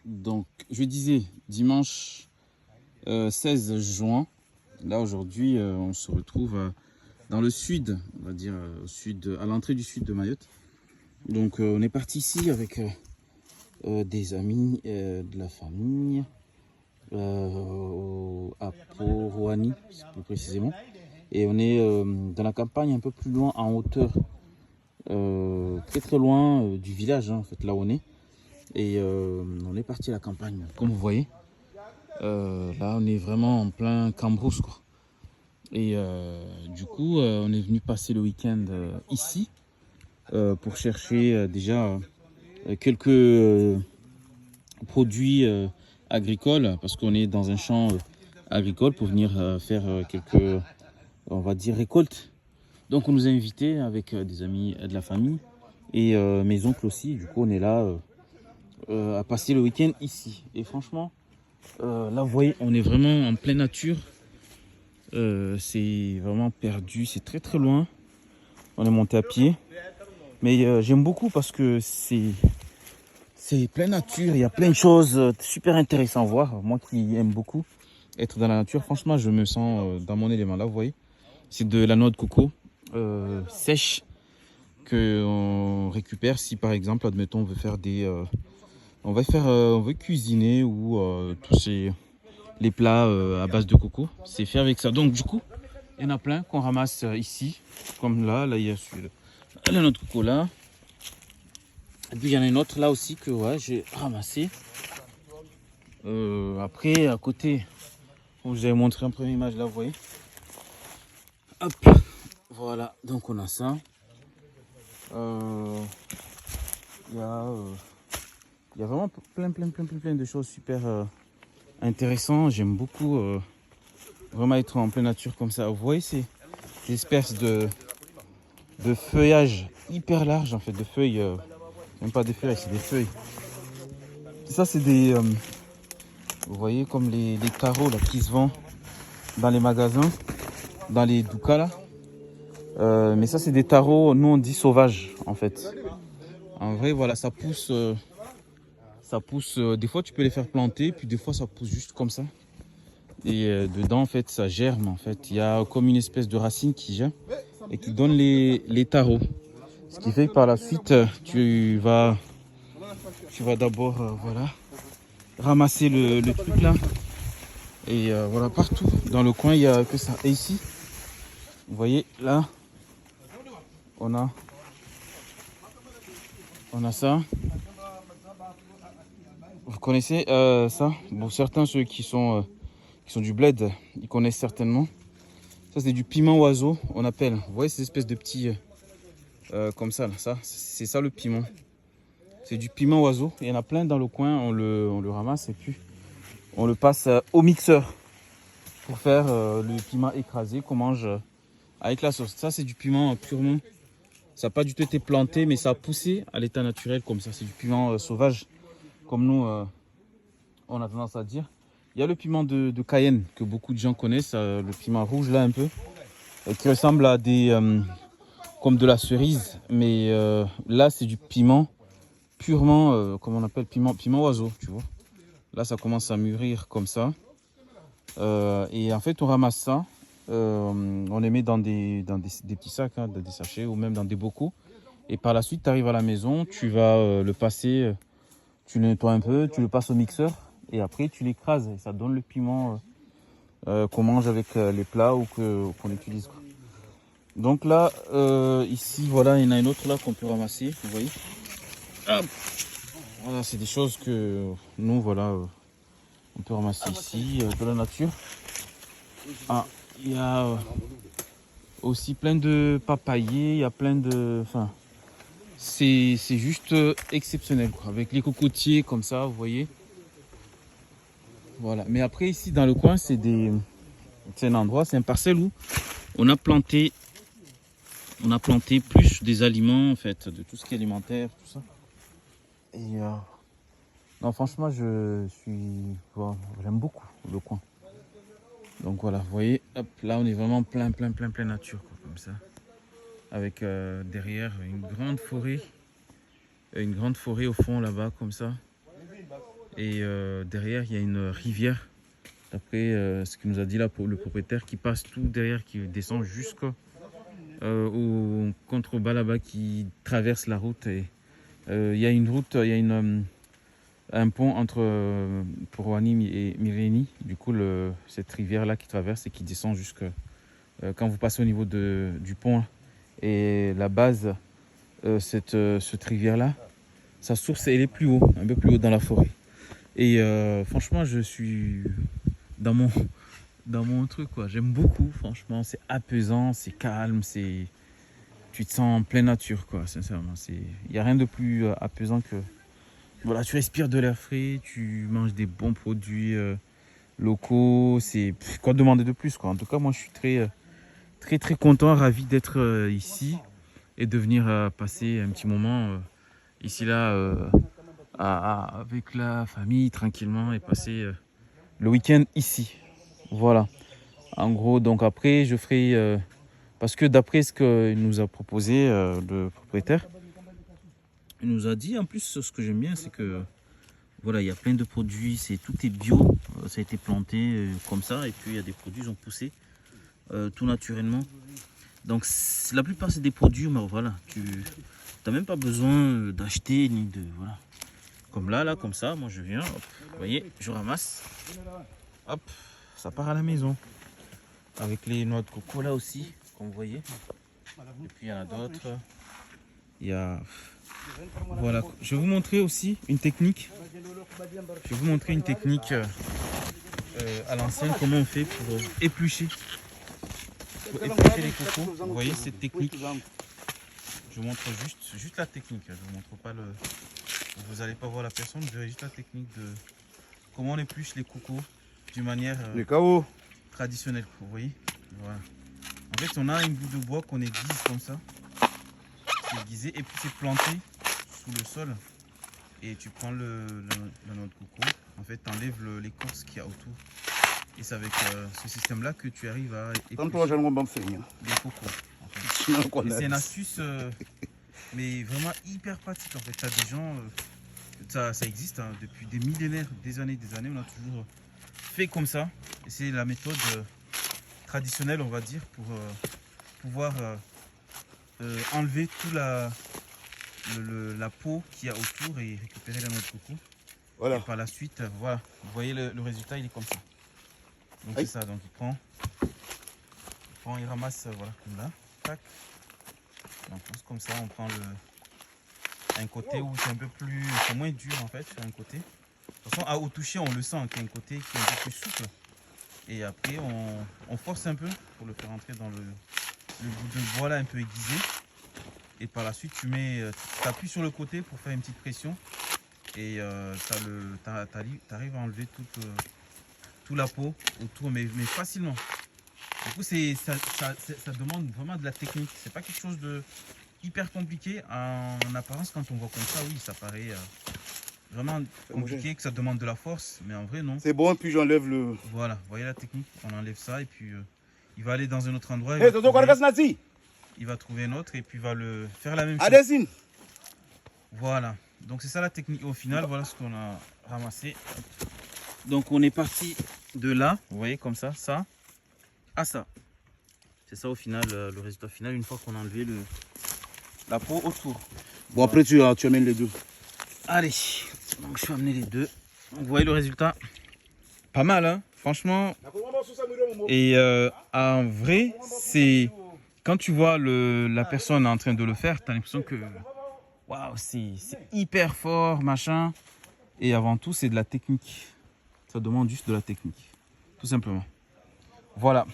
Donc, je disais, dimanche 16 juin, là aujourd'hui, on se retrouve dans le sud, on va dire au sud, à l'entrée du sud de Mayotte. Donc, on est parti ici avec des amis, de la famille, à Poroani, plus précisément. Et on est dans la campagne, un peu plus loin, en hauteur, très très loin du village, hein, en fait, là où on est. Et on est parti à la campagne, comme vous voyez. Là, on est vraiment en plein Cambrousse, quoi. Et du coup, on est venu passer le week-end ici pour chercher déjà quelques produits agricoles, parce qu'on est dans un champ agricole pour venir faire quelques, on va dire, récoltes. Donc, on nous a invités avec des amis de la famille et mes oncles aussi. Du coup, on est là à passer le week-end ici. Et franchement, là, vous voyez, on est vraiment en pleine nature. C'est vraiment perdu, c'est très très loin. On est monté à pied. Mais j'aime beaucoup parce que c'est pleine nature. Il y a plein de choses super intéressantes à voir. Moi qui aime beaucoup être dans la nature, franchement, je me sens dans mon élément. Là, vous voyez, c'est de la noix de coco sèche qu'on récupère si par exemple, admettons, on veut faire des... on veut cuisiner ou tous les plats à base de coco. C'est fait avec ça. Donc du coup, il y en a plein qu'on ramasse ici. Comme là, il y a celui-là. Il y a notre coco là. Et puis il y en a une autre là aussi que ouais, j'ai ramassé. Après, à côté, je vous avais montré une première image là, vous voyez. Hop, voilà, donc on a ça. Il y a, il y a vraiment plein de choses super intéressantes. J'aime beaucoup vraiment être en pleine nature comme ça. Vous voyez, c'est des espèces de feuillage hyper large en fait, de feuilles, même pas des feuilles, c'est des feuilles. Ça, c'est des, vous voyez, comme les tarots là qui se vendent dans les magasins, dans les doukas là. Mais ça, c'est des tarots, nous on dit sauvages en fait. En vrai, voilà, ça pousse. Des fois, tu peux les faire planter, puis des fois, ça pousse juste comme ça. Et dedans, en fait, ça germe. En fait, il y a comme une espèce de racine qui germe et qui donne les tarots. Ce qui fait que par la suite, tu vas d'abord, voilà, ramasser le truc là. Et voilà, partout dans le coin, il n'y a que ça. Et ici, vous voyez, là, on a, on a ça. Vous connaissez ça? Bon, certains, ceux qui sont du bled, ils connaissent certainement. Ça, c'est du piment oiseau, on appelle. Vous voyez ces espèces de petits comme ça, là, ça, c'est ça le piment. C'est du piment oiseau. Il y en a plein dans le coin, on le ramasse et puis on le passe au mixeur pour faire le piment écrasé qu'on mange avec la sauce. Ça, c'est du piment purement. Ça n'a pas du tout été planté, mais ça a poussé à l'état naturel comme ça. C'est du piment sauvage, comme nous, on a tendance à dire. Il y a le piment de Cayenne que beaucoup de gens connaissent, le piment rouge là un peu, qui ressemble à des comme de la cerise, mais là c'est du piment purement, comment on appelle, piment oiseau, tu vois. Là ça commence à mûrir comme ça, et en fait on ramasse ça, on les met dans des petits sacs, hein, dans des sachets ou même dans des bocaux, et par la suite tu arrives à la maison, tu vas le passer, tu le nettoies un peu, tu le passes au mixeur, et après tu l'écrases, et ça donne le piment qu'on mange avec les plats ou qu'on utilise, quoi. Donc là, ici, voilà, il y en a une autre là qu'on peut ramasser, vous voyez. Hop. Voilà, c'est des choses que nous, voilà, on peut ramasser ici, de la nature. Ah, il y a aussi plein de papayers, il y a plein de... Enfin, c'est juste exceptionnel, quoi. Avec les cocotiers comme ça, vous voyez. Voilà, mais après ici, dans le coin, c'est un endroit, c'est un parcelle où on a planté plus des aliments, en fait, de tout ce qui est alimentaire, tout ça. Et non, franchement, bon, j'aime beaucoup le coin. Donc voilà, vous voyez, hop, là on est vraiment plein nature, quoi, comme ça. Avec derrière une grande forêt au fond là-bas, comme ça. Et derrière, il y a une rivière, d'après ce qu'il nous a dit là pour le propriétaire, qui passe tout derrière, qui descend jusqu'au contrebas là-bas, qui traverse la route. Et il y a une route, il y a un pont entre Poroani et Mireni. Du coup, cette rivière-là qui traverse et qui descend jusqu'à quand vous passez au niveau du pont là, et la base, cette rivière-là, sa source, elle est plus haut, un peu plus haut dans la forêt. Et franchement, je suis dans mon truc, quoi. J'aime beaucoup, franchement. C'est apaisant, c'est calme, tu te sens en pleine nature, quoi, sincèrement. Il n'y a rien de plus apaisant que... Voilà, tu respires de l'air frais, tu manges des bons produits locaux. Quoi demander de plus, quoi. En tout cas, moi, je suis très, très content, ravi d'être ici et de venir passer un petit moment ici, là, avec la famille, tranquillement, et passer le week-end ici. Voilà. En gros, donc après, je ferai... parce que d'après ce qu'il nous a proposé, le propriétaire, il nous a dit, en plus, ce que j'aime bien, c'est que voilà, il y a plein de produits, tout est bio, ça a été planté comme ça, et puis il y a des produits, ils ont poussé tout naturellement. Donc la plupart, c'est des produits, mais voilà, tu n'as même pas besoin d'acheter, ni de... Voilà. Comme là, comme ça, moi je viens, hop, vous voyez, je ramasse, hop, ça part à la maison. Avec les noix de coco là aussi, comme vous voyez. Et puis il y en a d'autres. Il y a... Voilà, je vais vous montrer aussi une technique. Je vais vous montrer une technique à l'ancienne, comment on fait pour éplucher. Pour éplucher les cocos. Vous voyez cette technique. Je vous montre juste la technique. Je vous montre pas le... Vous n'allez pas voir la personne, je verrai juste la technique de comment on épluche les cocos d'une manière traditionnelle. Vous voyez, voilà. En fait, on a une bout de bois qu'on aiguise comme ça. C'est aiguisé et puis c'est planté sous le sol. Et tu prends la noix de coco. En fait, tu enlèves l'écorce qu'il y a autour. Et c'est avec ce système-là que tu arrives à éplucher les cocos. En fait. C'est une astuce, mais vraiment hyper pratique. En fait, tu as des gens, ça existe hein, depuis des millénaires, des années. On a toujours fait comme ça. Et c'est la méthode traditionnelle, on va dire, pour pouvoir enlever toute la peau qu'il y a autour et récupérer la noix de coco. Voilà. Et par la suite, voilà, vous voyez le résultat, il est comme ça. Donc c'est ça, donc il ramasse, voilà, comme là, tac. On pousse comme ça, on prend un côté où c'est un peu plus, c'est moins dur en fait, sur un côté. De toute façon, au toucher, on le sent qu'il y a un côté qui est un peu plus souple. Et après, on force un peu pour le faire entrer dans le bout de bois là, un peu aiguisé. Et par la suite, tu appuies sur le côté pour faire une petite pression. Et tu arrives à enlever toute la peau autour, mais facilement. Du coup, ça demande vraiment de la technique. C'est pas quelque chose de hyper compliqué. En apparence, quand on voit comme ça, oui, ça paraît vraiment compliqué, que ça demande de la force. Mais en vrai, non. C'est bon, puis j'enlève le... Voilà, vous voyez la technique. On enlève ça et puis il va aller dans un autre endroit. Il va trouver un autre et puis il va faire la même chose. Voilà. Donc c'est ça la technique. Au final, voilà ce qu'on a ramassé. Donc on est parti de là, vous voyez comme ça, à ça. C'est ça au final, le résultat final, une fois qu'on a enlevé la peau autour. Bon, après tu amènes les deux. Allez, donc je vais amener les deux. Vous voyez le résultat. Pas mal, hein, franchement. Et en vrai, c'est... Quand tu vois la personne en train de le faire, tu as l'impression que... Waouh, c'est hyper fort, machin. Et avant tout, c'est de la technique. Ça demande juste de la technique. Tout simplement. Voilà.